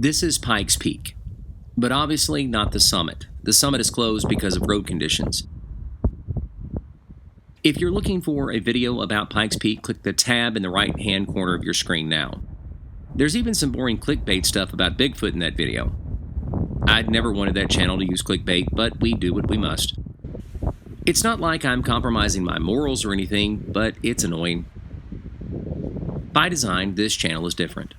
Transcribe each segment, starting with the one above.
This is Pikes Peak, but obviously not the summit. The summit is closed because of road conditions. If you're looking for a video about Pikes Peak, click the tab in the right-hand corner of your screen now. There's even some boring clickbait stuff about Bigfoot in that video. I'd never wanted that channel to use clickbait, but we do what we must. It's not like I'm compromising my morals or anything, but it's annoying. By design, this channel is different.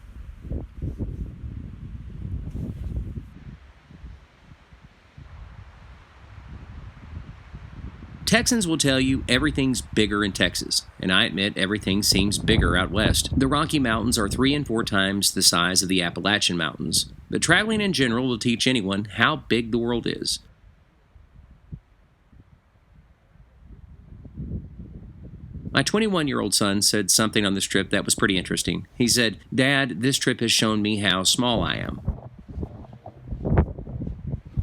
Texans will tell you everything's bigger in Texas, and I admit everything seems bigger out west. The Rocky Mountains are 3 and 4 times the size of the Appalachian Mountains, but traveling in general will teach anyone how big the world is. My 21-year-old son said something on this trip that was pretty interesting. He said, "Dad, this trip has shown me how small I am."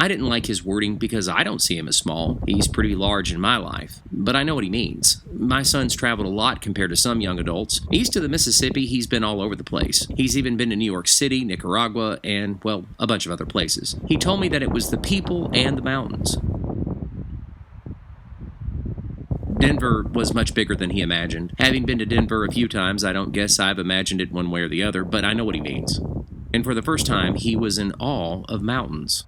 I didn't like his wording because I don't see him as small. He's pretty large in my life, but I know what he means. My son's traveled a lot compared to some young adults. East of the Mississippi, he's been all over the place. He's even been to New York City, Nicaragua, and, well, a bunch of other places. He told me that it was the people and the mountains. Denver was much bigger than he imagined. Having been to Denver a few times, I don't guess I've imagined it one way or the other, but I know what he means. And for the first time, he was in awe of mountains.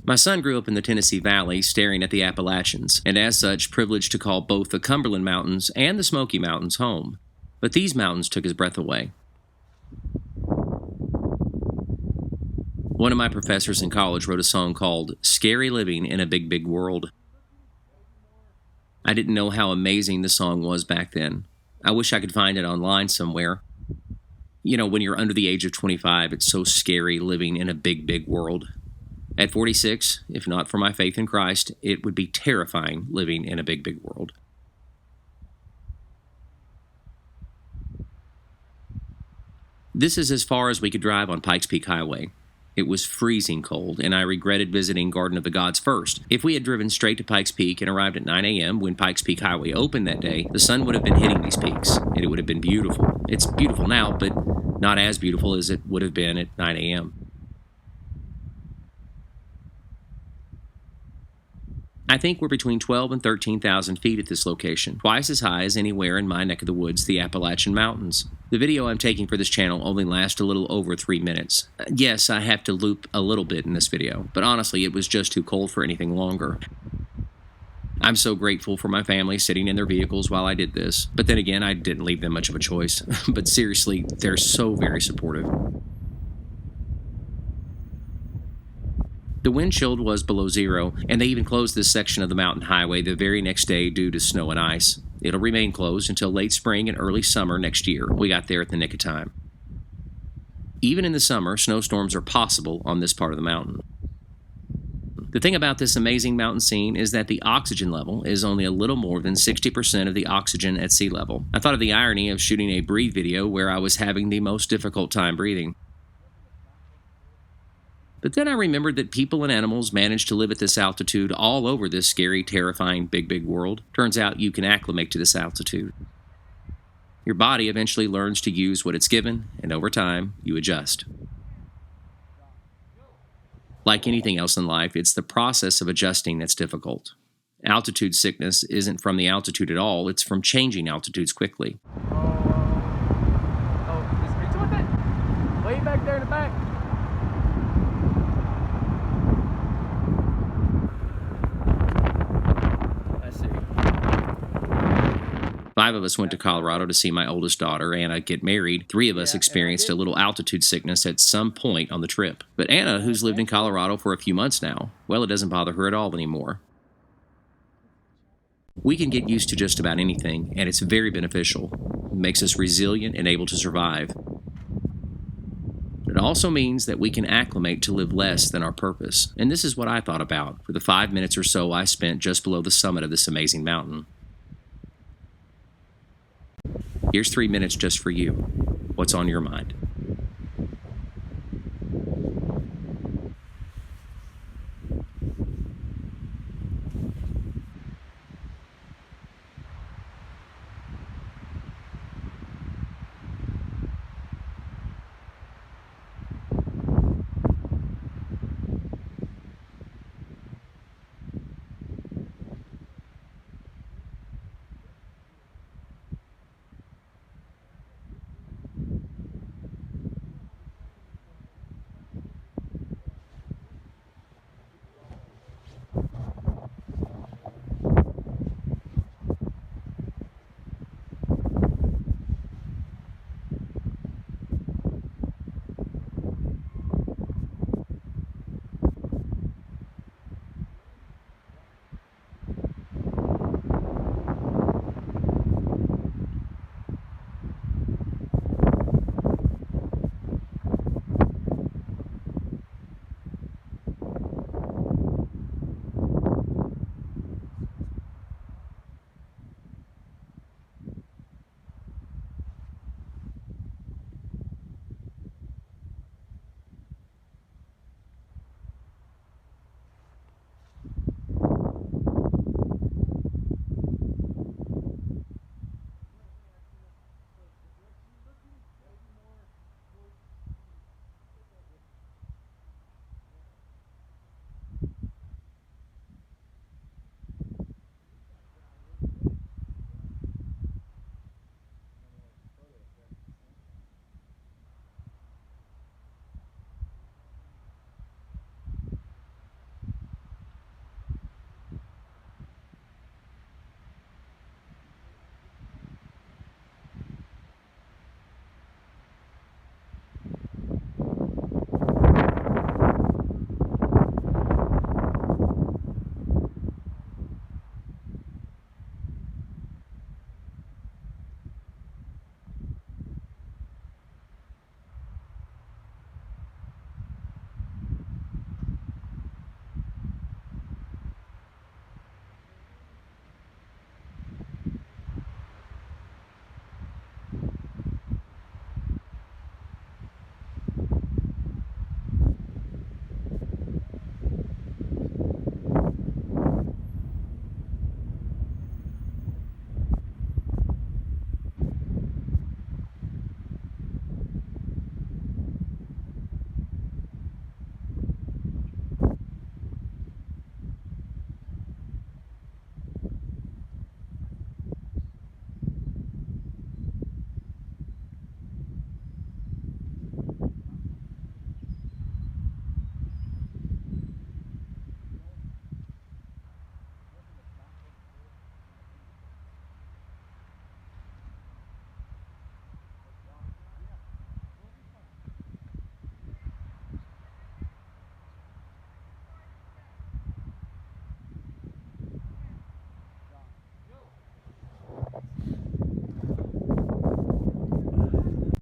My son grew up in the Tennessee Valley, staring at the Appalachians, and as such, privileged to call both the Cumberland Mountains and the Smoky Mountains home. But these mountains took his breath away. One of my professors in college wrote a song called "Scary Living in a Big, Big World." I didn't know how amazing the song was back then. I wish I could find it online somewhere. You know, when you're under the age of 25, it's so scary living in a big, big world. At 46, if not for my faith in Christ, it would be terrifying living in a big, big world. This is as far as we could drive on Pikes Peak Highway. It was freezing cold, and I regretted visiting Garden of the Gods first. If we had driven straight to Pikes Peak and arrived at 9 a.m. when Pikes Peak Highway opened that day, the sun would have been hitting these peaks, and it would have been beautiful. It's beautiful now, but not as beautiful as it would have been at 9 a.m. I think we're between 12 and 13,000 feet at this location, twice as high as anywhere in my neck of the woods, the Appalachian Mountains. The video I'm taking for this channel only lasts a little over 3 minutes. Yes, I have to loop a little bit in this video, but honestly, it was just too cold for anything longer. I'm so grateful for my family sitting in their vehicles while I did this, but then again, I didn't leave them much of a choice. But seriously, they're so very supportive. The wind chill was below zero, and they even closed this section of the mountain highway the very next day due to snow and ice. It'll remain closed until late spring and early summer next year. We got there at the nick of time. Even in the summer, snowstorms are possible on this part of the mountain. The thing about this amazing mountain scene is that the oxygen level is only a little more than 60% of the oxygen at sea level. I thought of the irony of shooting a breathe video where I was having the most difficult time breathing. But then I remembered that people and animals manage to live at this altitude all over this scary, terrifying, big, big world. Turns out you can acclimate to this altitude. Your body eventually learns to use what it's given, and over time, you adjust. Like anything else in life, it's the process of adjusting that's difficult. Altitude sickness isn't from the altitude at all, it's from changing altitudes quickly. Just reach with it. Way back there in the back. 5 of us went to Colorado to see my oldest daughter, Anna, get married. 3 of us experienced a little altitude sickness at some point on the trip. But Anna, who's lived in Colorado for a few months now, well, it doesn't bother her at all anymore. We can get used to just about anything, and it's very beneficial. It makes us resilient and able to survive. It also means that we can acclimate to live less than our purpose. And this is what I thought about for the 5 minutes or so I spent just below the summit of this amazing mountain. Here's 3 minutes just for you. What's on your mind?